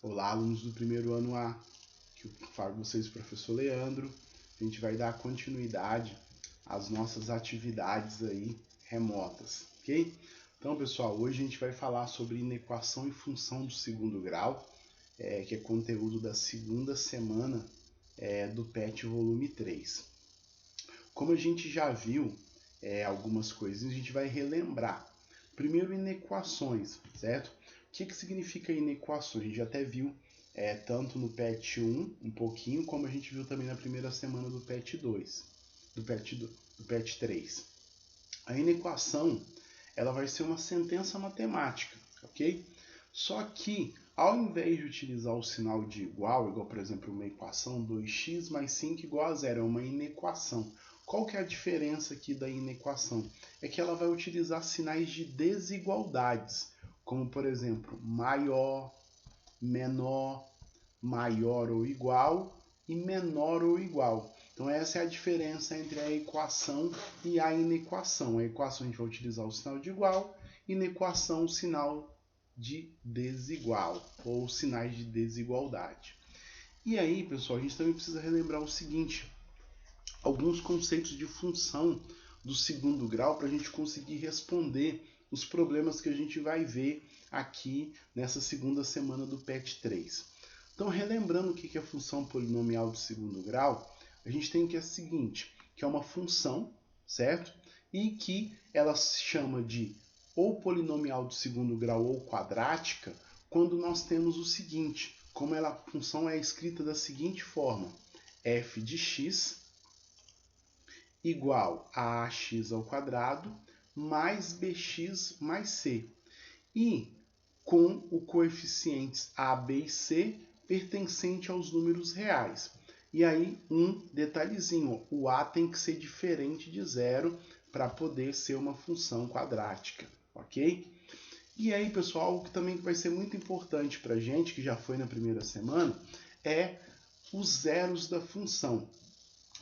Olá, alunos do primeiro ano A, que eu falo com vocês, professor Leandro. A gente vai dar continuidade às nossas atividades aí remotas, ok? Então, pessoal, hoje a gente vai falar sobre inequação e função do segundo grau, que é conteúdo da segunda semana do PET volume 3. Como a gente já viu algumas coisinhas, a gente vai relembrar. Primeiro, inequações, certo? O que significa inequações? A gente já até viu tanto no PET 1 um pouquinho, como a gente viu também na primeira semana do PET 2, do PET 3. A inequação ela vai ser uma sentença matemática, ok? Só que, ao invés de utilizar o sinal de igual, por exemplo uma equação 2x mais 5 igual a zero, é uma inequação. Qual que é a diferença aqui da inequação? É que ela vai utilizar sinais de desigualdades, como por exemplo, maior, menor, maior ou igual e menor ou igual. Então essa é a diferença entre a equação e a inequação. A equação a gente vai utilizar o sinal de igual, inequação o sinal de desigual, ou sinais de desigualdade. E aí, pessoal, a gente também precisa relembrar o seguinte, alguns conceitos de função do segundo grau para a gente conseguir responder os problemas que a gente vai ver aqui nessa segunda semana do PET 3. Então, relembrando o que é a função polinomial do segundo grau, a gente tem que é a seguinte, que é uma função, certo? E que ela se chama de ou polinomial do segundo grau ou quadrática, quando nós temos o seguinte, como a função é escrita da seguinte forma, f de x igual a ax ao quadrado mais bx mais c. E com o coeficientes a, b e c pertencente aos números reais. E aí, um detalhezinho, o a tem que ser diferente de zero para poder ser uma função quadrática, ok? E aí, pessoal, algo que também vai ser muito importante para a gente, que já foi na primeira semana, é os zeros da função.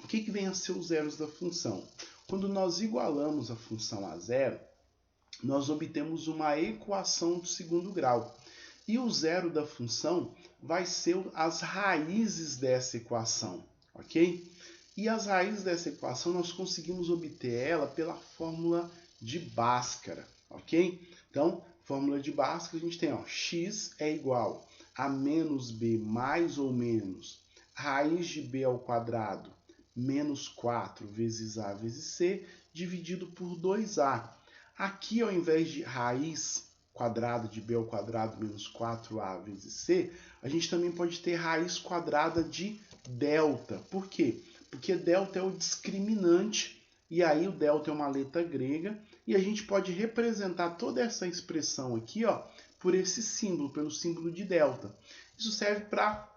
O que vem a ser os zeros da função? Quando nós igualamos a função a zero, nós obtemos uma equação do segundo grau. E o zero da função vai ser as raízes dessa equação, ok? E as raízes dessa equação nós conseguimos obter ela pela fórmula de Bhaskara, ok? Então, fórmula de Bhaskara a gente tem, x é igual a menos b mais ou menos raiz de b ao quadrado menos 4 vezes a vezes c, dividido por 2a. Aqui, ao invés de raiz quadrada de b ao quadrado menos 4a vezes c, a gente também pode ter raiz quadrada de delta. Por quê? Porque delta é o discriminante, e aí o delta é uma letra grega, e a gente pode representar toda essa expressão aqui, por esse símbolo, pelo símbolo de delta. Isso serve para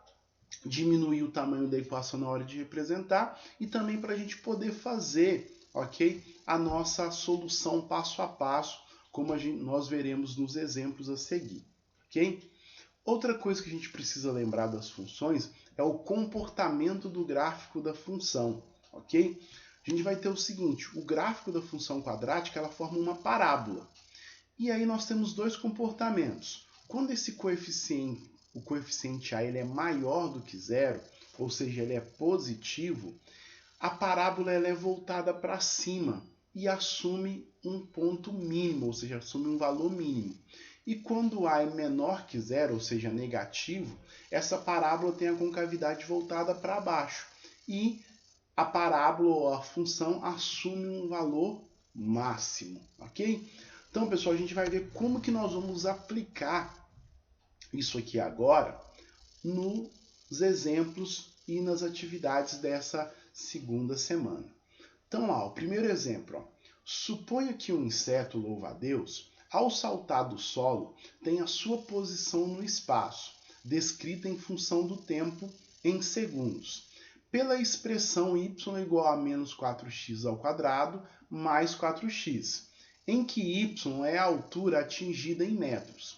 diminuir o tamanho da equação na hora de representar e também para a gente poder fazer, ok, a nossa solução passo a passo, como nós veremos nos exemplos a seguir, ok? Outra coisa que a gente precisa lembrar das funções é o comportamento do gráfico da função, ok? A gente vai ter o seguinte, o gráfico da função quadrática ela forma uma parábola. E aí nós temos dois comportamentos. Quando esse o coeficiente a ele é maior do que zero, ou seja, ele é positivo, a parábola ela é voltada para cima e assume um ponto mínimo, ou seja, assume um valor mínimo. E quando a é menor que zero, ou seja, negativo, essa parábola tem a concavidade voltada para baixo. E a parábola ou a função assume um valor máximo, ok? Então, pessoal, a gente vai ver como que nós vamos aplicar isso aqui agora nos exemplos e nas atividades dessa segunda semana. Então, o primeiro exemplo. Suponha que um inseto louva-a-Deus, ao saltar do solo, tem a sua posição no espaço, descrita em função do tempo em segundos, pela expressão y igual a menos 4x ao quadrado mais 4x, em que y é a altura atingida em metros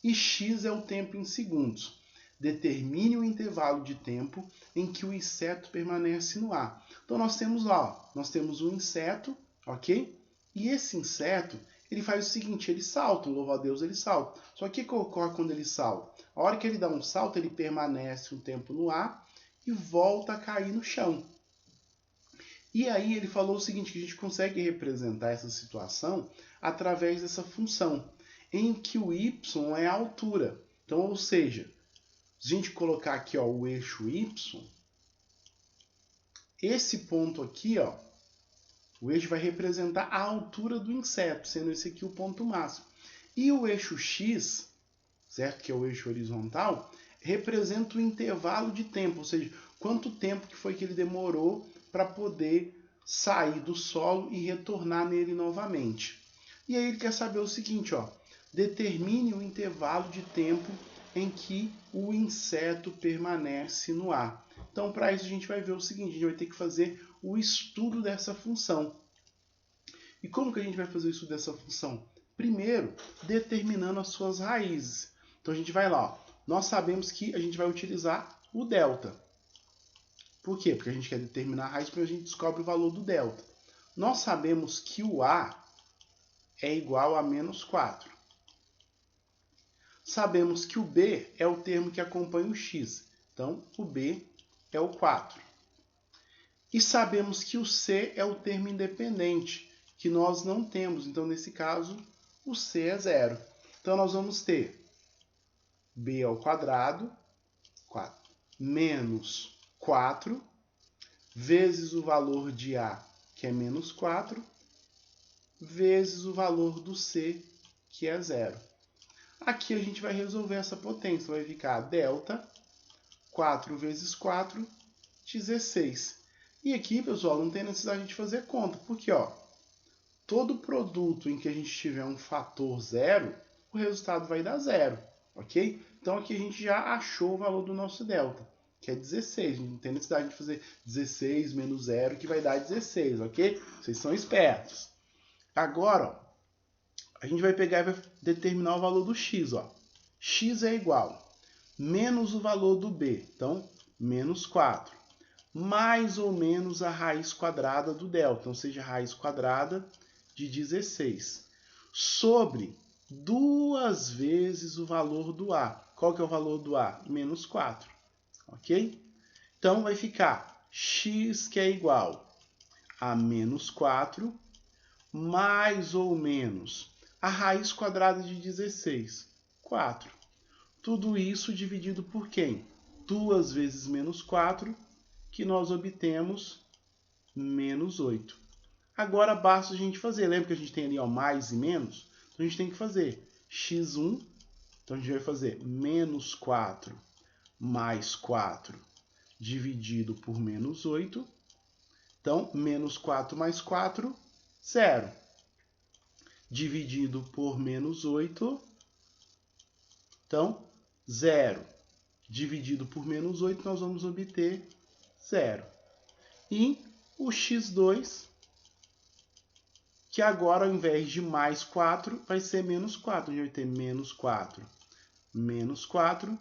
e x é o tempo em segundos. Determine o intervalo de tempo em que o inseto permanece no ar. Então nós temos lá, nós temos um inseto, ok? E esse inseto, ele faz o seguinte, ele salta, louva a Deus, ele salta. Só que o que ocorre quando ele salta? A hora que ele dá um salto, ele permanece um tempo no ar e volta a cair no chão. E aí ele falou o seguinte, que a gente consegue representar essa situação através dessa função, em que o y é a altura. Então, ou seja, se a gente colocar aqui ó, o eixo y, esse ponto aqui, ó, o eixo vai representar a altura do inseto, sendo esse aqui o ponto máximo. E o eixo x, certo? Que é o eixo horizontal, representa o intervalo de tempo, ou seja, quanto tempo que foi que ele demorou para poder sair do solo e retornar nele novamente. E aí ele quer saber o seguinte, ó, determine o intervalo de tempo em que o inseto permanece no ar. Então, para isso, a gente vai ver o seguinte, a gente vai ter que fazer o estudo dessa função. E como que a gente vai fazer o estudo dessa função? Primeiro, determinando as suas raízes. Então, a gente vai lá, ó. Nós sabemos que a gente vai utilizar o delta. Por quê? Porque a gente quer determinar a raiz, porque a gente descobre o valor do delta. Nós sabemos que o A é igual a menos 4. Sabemos que o B é o termo que acompanha o x. Então, o B é o 4. E sabemos que o C é o termo independente, que nós não temos. Então, nesse caso, o C é 0. Então, nós vamos ter B ao quadrado, 4, menos 4, vezes o valor de A, que é menos 4, vezes o valor do C, que é 0. Aqui a gente vai resolver essa potência. Vai ficar delta 4 vezes 4, 16. E aqui, pessoal, não tem necessidade de fazer conta. Porque, ó, todo produto em que a gente tiver um fator 0, o resultado vai dar 0. Ok? Então, aqui a gente já achou o valor do nosso delta, que é 16. Não tem necessidade de fazer 16 menos 0, que vai dar 16. Ok? Vocês são espertos. Agora, ó, a gente vai pegar e vai determinar o valor do x. Ó. X é igual menos o valor do b, então menos 4, mais ou menos a raiz quadrada do delta, então seja a raiz quadrada de 16, sobre 2 vezes o valor do a. Qual que é o valor do a? Menos 4. Ok? Então vai ficar x, que é igual a menos 4, mais ou menos a raiz quadrada de 16, 4. Tudo isso dividido por quem? 2 vezes menos 4, que nós obtemos menos 8. Agora basta a gente fazer. Lembra que a gente tem ali ó, mais e menos? Então a gente tem que fazer x1. Então a gente vai fazer menos 4 mais 4 dividido por menos 8. Então, menos 4 mais 4, 0. Dividido por menos 8, então 0 dividido por menos 8, nós vamos obter 0. E o x2, que agora ao invés de mais 4, vai ser menos 4. A gente vai ter menos 4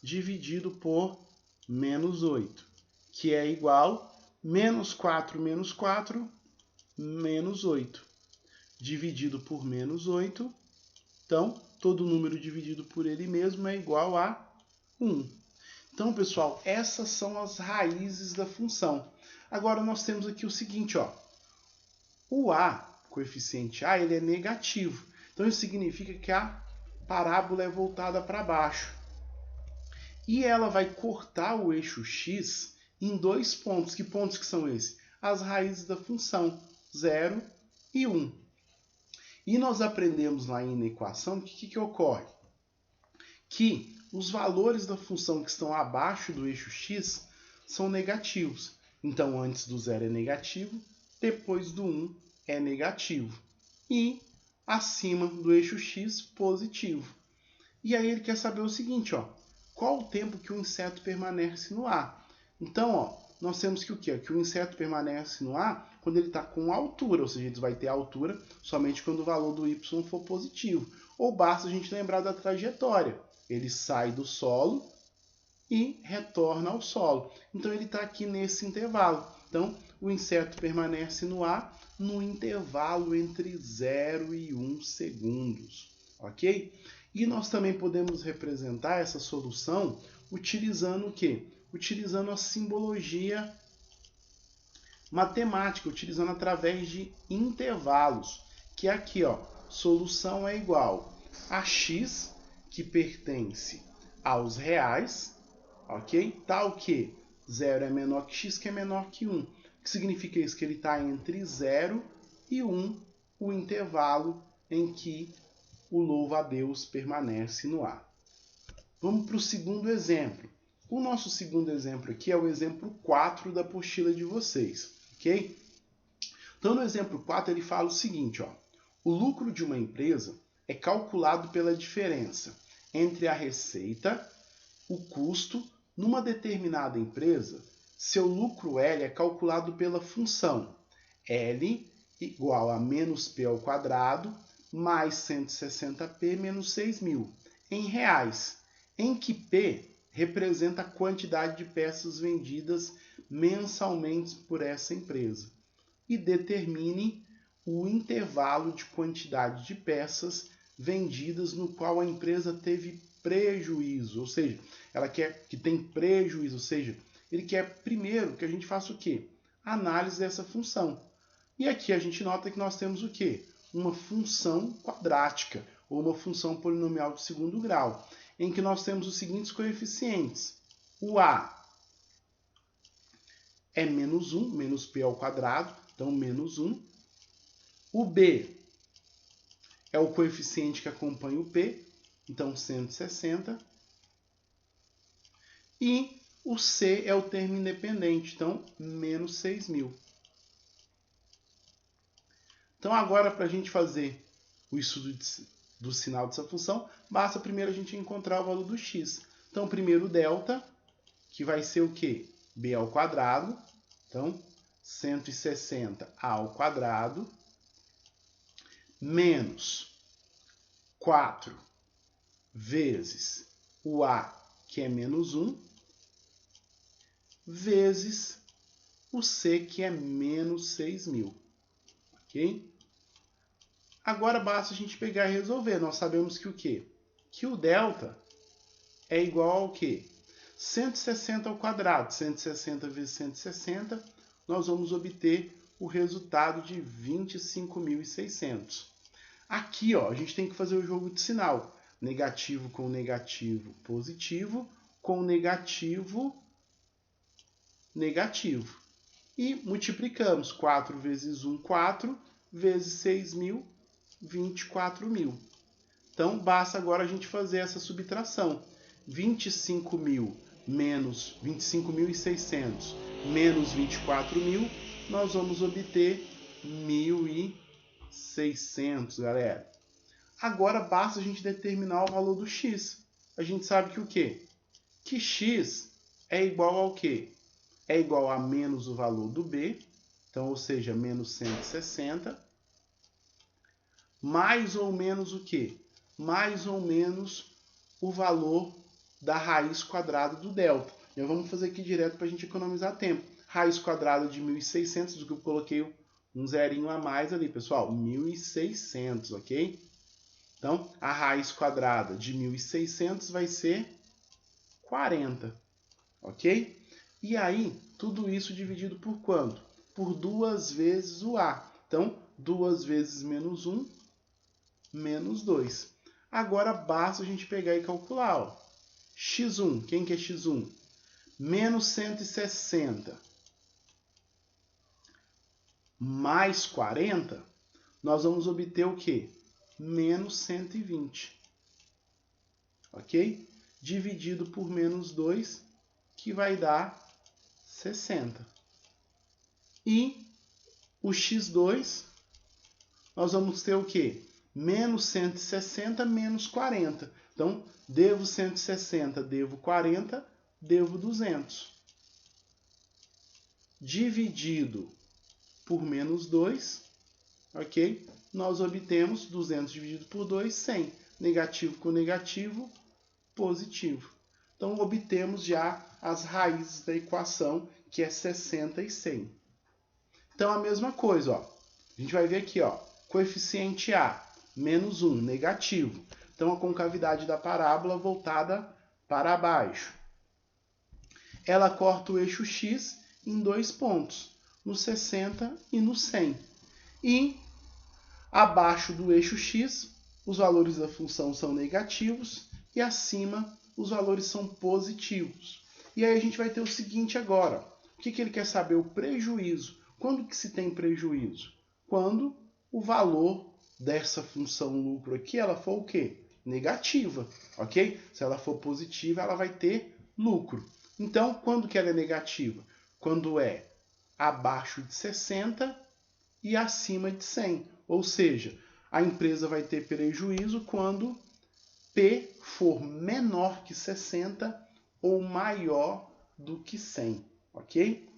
dividido por menos 8, que é igual menos 4 menos 4, menos 8. Dividido por menos 8, então, todo número dividido por ele mesmo é igual a 1. Então, pessoal, essas são as raízes da função. Agora, nós temos aqui o seguinte, ó. O a, coeficiente a, ele é negativo. Então, isso significa que a parábola é voltada para baixo. E ela vai cortar o eixo x em 2 pontos. Que pontos que são esses? As raízes da função, 0 e 1. E nós aprendemos lá na equação que o que ocorre? Que os valores da função que estão abaixo do eixo x são negativos. Então, antes do 0 é negativo, depois do 1 é negativo. E acima do eixo x, positivo. E aí ele quer saber o seguinte, ó, qual o tempo que o inseto permanece no ar? Então, ó, nós temos que o quê? Que o inseto permanece no ar quando ele está com altura, ou seja, ele vai ter altura somente quando o valor do y for positivo. Ou basta a gente lembrar da trajetória. Ele sai do solo e retorna ao solo. Então, ele está aqui nesse intervalo. Então, o inseto permanece no ar no intervalo entre 0 e 1 segundos, ok? E nós também podemos representar essa solução utilizando o quê? Utilizando a simbologia matemática, utilizando através de intervalos, que é aqui, ó, solução é igual a x, que pertence aos reais, ok? Tal que 0 é menor que x, que é menor que 1. O que significa isso? Que ele está entre 0 e 1, o intervalo em que o louva-a-Deus permanece no ar. Vamos para o segundo exemplo. O nosso segundo exemplo aqui é o exemplo 4 da apostila de vocês, ok? Então, no exemplo 4, ele fala o seguinte, ó, o lucro de uma empresa é calculado pela diferença entre a receita, o custo. Numa determinada empresa, seu lucro L é calculado pela função L igual a menos P ao quadrado mais 160P menos 6.000 em reais, em que P representa a quantidade de peças vendidas mensalmente por essa empresa. E determine o intervalo de quantidade de peças vendidas no qual a empresa teve prejuízo, ou seja, ela quer que tem prejuízo, ou seja, ele quer primeiro que a gente faça o quê? Análise dessa função. E aqui a gente nota que nós temos o quê? Uma função quadrática, ou uma função polinomial de segundo grau, em que nós temos os seguintes coeficientes. O A é menos 1, menos P ao quadrado, então menos 1. O B é o coeficiente que acompanha o P, então 160. E o C é o termo independente, então menos 6.000. Então agora, para a gente fazer o estudo do sinal dessa função, basta primeiro a gente encontrar o valor do x. Então primeiro o delta, que vai ser o quê? B ao quadrado, então 160 ao quadrado, menos 4 vezes o A, que é menos 1, vezes o C, que é menos 6.000. Ok? Agora basta a gente pegar e resolver. Nós sabemos que o quê? Que o delta é igual ao quê? 160 ao quadrado. 160 vezes 160, nós vamos obter o resultado de 25.600. Aqui, ó, a gente tem que fazer o jogo de sinal. Negativo com negativo, positivo, com negativo, negativo. E multiplicamos. 4 vezes 1, 4, vezes 6.000, 24.000. Então, basta agora a gente fazer essa subtração. 25.000 menos 25.600 menos 24.000, nós vamos obter 1.600, galera. Agora basta a gente determinar o valor do x. A gente sabe que o quê? Que x é igual ao quê? É igual a menos o valor do b, então, ou seja, menos 160, mais ou menos o quê? Mais ou menos o valor da raiz quadrada do delta. Já vamos fazer aqui direto para a gente economizar tempo. Raiz quadrada de 1.600, do que eu coloquei um zerinho a mais ali, pessoal. 1.600, ok? Então, a raiz quadrada de 1.600 vai ser 40, ok? E aí, tudo isso dividido por quanto? Por 2 vezes o A. Então, 2 vezes menos 1, menos 2. Agora, basta a gente pegar e calcular, ó. x1, quem que é x1? Menos 160 mais 40, nós vamos obter o quê? Menos 120. Ok? Dividido por menos 2, que vai dar 60. E o x2, nós vamos ter o quê? Menos 160 menos 40. Então, devo 160, devo 40, devo 200. Dividido por menos 2, ok? Nós obtemos 200 dividido por 2, 100. Negativo com negativo, positivo. Então, obtemos já as raízes da equação, que é 60 e 100. Então, a mesma coisa, ó. A gente vai ver aqui, ó, coeficiente A, menos 1, negativo. Então, a concavidade da parábola voltada para baixo. Ela corta o eixo X em 2 pontos, no 60 e no 100. E, abaixo do eixo X, os valores da função são negativos e acima os valores são positivos. E aí a gente vai ter o seguinte agora. O que ele quer saber? O prejuízo. Quando que se tem prejuízo? Quando o valor dessa função lucro aqui, ela for o quê? Negativa, ok? Se ela for positiva, ela vai ter lucro. Então, quando que ela é negativa? Quando é abaixo de 60 e acima de 100. Ou seja, a empresa vai ter prejuízo quando P for menor que 60 ou maior do que 100, ok?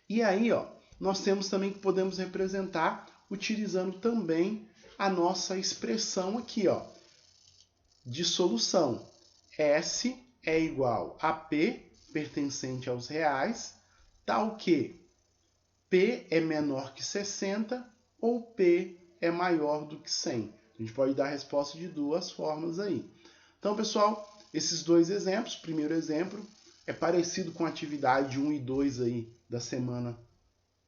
E aí, ó, nós temos também que podemos representar utilizando também a nossa expressão aqui, ó, de solução. S é igual a P, pertencente aos reais, tal que P é menor que 60 ou P é maior do que 100. A gente pode dar a resposta de duas formas aí. Então, pessoal, esses dois exemplos. O primeiro exemplo é parecido com a atividade 1 e 2 aí da semana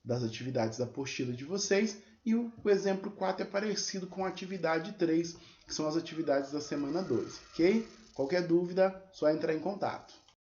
das atividades da apostila de vocês. E o exemplo 4 é parecido com a atividade 3, que são as atividades da semana 2, ok? Qualquer dúvida, só entrar em contato.